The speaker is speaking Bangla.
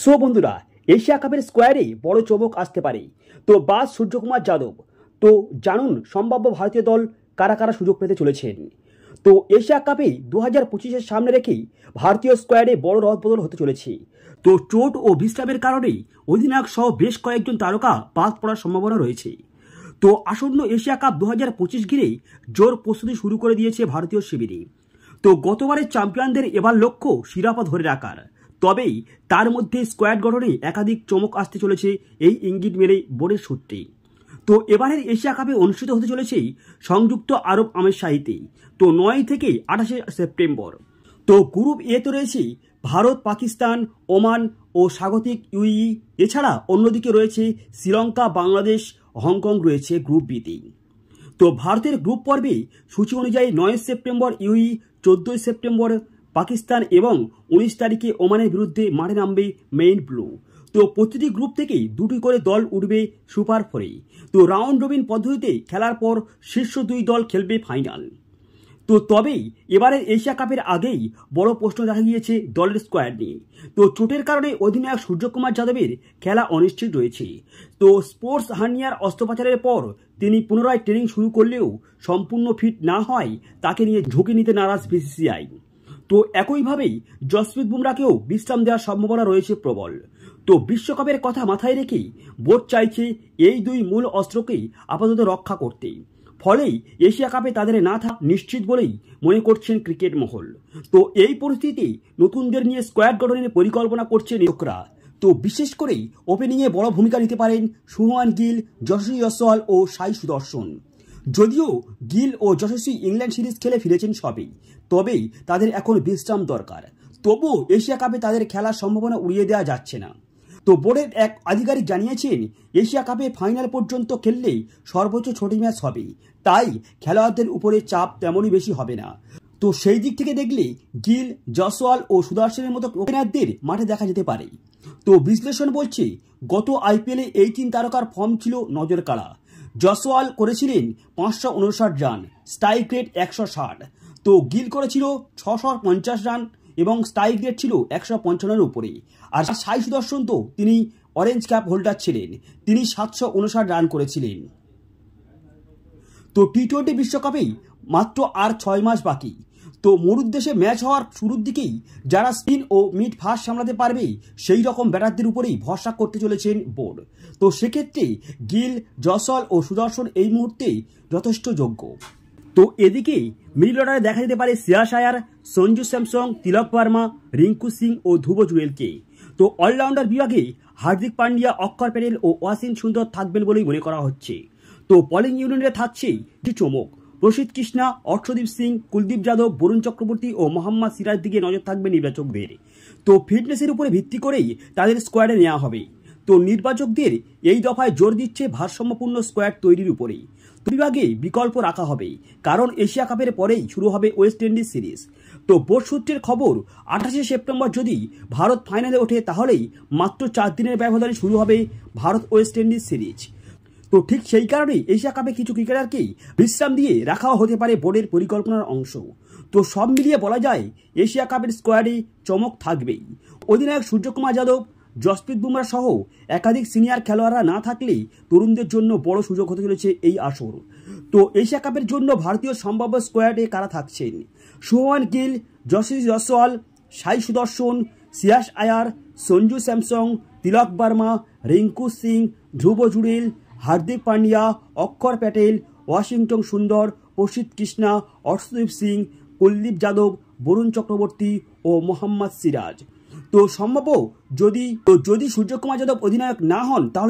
সো বন্ধুরা, এশিয়া কাপের স্কোয়াডে বড় চমক আসতে পারে। তো বাস সূর্যকুমার যাদব, তো জানুন সম্ভাব্য ভারতীয় দল কারা কারা সুযোগ পেতে চলেছেন। তো এশিয়া কাপে 2025-এর সামনে রেখেই ভারতীয় স্কোয়াডে বড় রদবদল হতে চলেছে। তো চোট ও বিশ্রামের কারণে অধিনায়ক সহ বেশ কয়েকজন তারকা বাদ পড়ার সম্ভাবনা রয়েছে। তো আসন্ন এশিয়া কাপ 2025 ঘিরে জোর প্রস্তুতি শুরু করে দিয়েছে ভারতীয় শিবিরে। তো গতবারের চ্যাম্পিয়নদের এবার লক্ষ্য শিরোপা ধরে রাখার, তবেই তার মধ্যে স্কোয়াড গঠনে একাধিক চমক আসতে চলেছে এই ইঙ্গিত মেলে বোর্ডের সূত্রে। তো এবারের এশিয়া কাপে অনুষ্ঠিত হতে চলেছে সংযুক্ত আরব আমিরশাহিতে, তো 9 থেকে 28 সেপ্টেম্বর। তো গ্রুপ এ তো রয়েছে ভারত, পাকিস্তান, ওমান ও স্বাগতিক ইউএই। এছাড়া অন্যদিকে রয়েছে শ্রীলঙ্কা, বাংলাদেশ, হংকং রয়েছে গ্রুপ বিতে। তো ভারতের গ্রুপ পর্বে সূচি অনুযায়ী 9 সেপ্টেম্বর ইউএই, 14 সেপ্টেম্বর পাকিস্তান এবং 19 তারিখে ওমানের বিরুদ্ধে মাঠে নামবে মেইন ব্লু। তো প্রতিটি গ্রুপ থেকেই 2টি করে দল উঠবে সুপার 4-এ। তো রাউন্ড রবিন পদ্ধতিতে খেলার পর শীর্ষ 2 দল খেলবে ফাইনাল। তো তবেই এবারের এশিয়া কাপের আগেই বড় প্রশ্ন দেখা গিয়েছে দলের স্কোয়াড নিয়ে। তো চোটের কারণে অধিনায়ক সূর্যকুমার যাদবের খেলা অনিশ্চিত রয়েছে। তো স্পোর্টস হার্নিয়ার অস্ত্রোপচারের পর তিনি পুনরায় ট্রেনিং শুরু করলেও সম্পূর্ণ ফিট না হয় তাকে নিয়ে ঝুঁকি নিতে নারাজ বিসিসিআই। তো একইভাবেই জসপ্রীত বুমরাকেও বিশ্রাম দেওয়ার সম্ভাবনা রয়েছে প্রবল। তো বিশ্বকাপের কথা মাথায় রেখেই বোর্ড চাইছে এই 2 মূল অস্ত্রকেই আপাতত রক্ষা করতে। ফলেই এশিয়া কাপে তাদের না থাকা নিশ্চিত বলেই মনে করছেন ক্রিকেট মহল। তো এই পরিস্থিতিতে নতুনদের নিয়ে স্কোয়াড গঠনের পরিকল্পনা করছে নিয়োগরা। তো বিশেষ করেই ওপেনিংয়ে বড় ভূমিকা নিতে পারেন শুভমান গিল, যশস্বী জয়সওয়াল ও সাই সুদর্শন। যদিও গিল ও যশস্বী ইংল্যান্ড সিরিজ খেলে ফিরেছেন সবেই, তবেই তাদের এখন বিশ্রাম দরকার। তবুও এশিয়া কাপে তাদের খেলার সম্ভাবনা উড়িয়ে দেওয়া যাচ্ছে না। তো বোর্ডের এক আধিকারিক জানিয়েছেন এশিয়া কাপে ফাইনাল পর্যন্ত খেললেই সর্বোচ্চ 6টি ম্যাচ হবে, তাই খেলোয়াড়দের উপরে চাপ তেমনই বেশি হবে না। তো সেই দিক থেকে দেখলে গিল, জয়সওয়াল ও সুদর্শনের মতো ওপেনারদের মাঠে দেখা যেতে পারে। তো বিশ্লেষণ বলছে গত আইপিএলে এই 3 তারকার ফর্ম ছিল নজর কাড়া। জয়সওয়াল করেছিলেন 559 রান, স্ট্রাইক রেট 160। তো গিল করেছিল 650 রান এবং স্ট্রাইক রেট ছিল 155-এর উপরে। আর সাই সুদর্শন তো তিনি অরেঞ্জ ক্যাপ হোল্ডার ছিলেন, তিনি 759 রান করেছিলেন। তো টি-20 বিশ্বকাপেই মাত্র আর 6 মাস বাকি। তো মরুদ্দেশে ম্যাচ হওয়ার শুরুর দিকেই যারা স্পিন ও মিড ফাস্ট সামলাতে পারবে সেই রকম ব্যাটারদের উপরেই ভরসা করতে চলেছেন বোর্ড। তো সেক্ষেত্রে গিল, জয়সওয়াল ও সুদর্শন এই মুহূর্তে যথেষ্ট যোগ্য। তো এদিকে মিডল অর্ডারে দেখা যেতে পারে শ্রেয়াস আয়ার, সঞ্জু স্যামসং, তিলক ভার্মা, রিঙ্কু সিং ও ধ্রুব জুরেলকে। তো অলরাউন্ডার বিভাগে হার্দিক পান্ডিয়া, অক্ষর প্যাটেল ও ওয়াসিম সুন্দর থাকবেন বলেই মনে করা হচ্ছে। তো বোলিং ইউনিটে থাকছে চমক, প্রসিদ্ধ কৃষ্ণা, অর্শদীপ সিং, কুলদীপ যাদব, বরুণ চক্রবর্তী ও মোহাম্মদ সিরাজ দিকে নজর থাকবে নির্বাচকদের। তো ফিটনেসের উপরে ভিত্তি করেই তাদের স্কোয়াডে নেওয়া হবে। তো নির্বাচকদের এই দফায় জোর দিচ্ছে ভারসাম্যপূর্ণ স্কোয়াড তৈরির উপরেই। বিভাগে বিকল্প রাখা হবে, কারণ এশিয়া কাপের পরেই শুরু হবে ওয়েস্ট ইন্ডিজ সিরিজ। তো বোর্ড সূত্রের খবর 28 সেপ্টেম্বর যদি ভারত ফাইনালে ওঠে তাহলেই মাত্র 4 দিনের ব্যবধানে শুরু হবে ভারত ওয়েস্ট ইন্ডিজ সিরিজ। তো ঠিক সেই কারণেই এশিয়া কাপে কিছু ক্রিকেটারকেই বিশ্রাম দিয়ে রাখাও হতে পারে বোর্ডের পরিকল্পনার অংশ। তো সব মিলিয়ে বলা যায় এশিয়া কাপের স্কোয়াডে চমক থাকবেই। অধিনায়ক সূর্যকুমার যাদব, জসপ্রীত বুমরা সহ একাধিক সিনিয়র খেলোয়াড়রা না থাকলেই তরুণদের জন্য বড় সুযোগ হতে চলেছে এই আসর। তো এশিয়া কাপের জন্য ভারতীয় সম্ভাব্য স্কোয়াডে কারা থাকছেন: শুভমান গিল, যশস্বী জয়সওয়াল, সাই সুদর্শন, শ্রেয়াস আয়ার, সঞ্জু স্যামসং, তিলক ভার্মা, রিঙ্কু সিং, ধ্রুব জুরেল, হার্দিক পান্ডিয়া, অক্ষর প্যাটেল, ওয়াশিংটন সুন্দর, প্রসিদ্ধ কৃষ্ণা, অর্শদীপ সিং, কুলদীপ যাদব, বরুণ চক্রবর্তী ও মোহাম্মদ সিরাজ। তো সম্ভব যদি সূর্যকুমার যাদব অধিনায়ক না হন তাহলে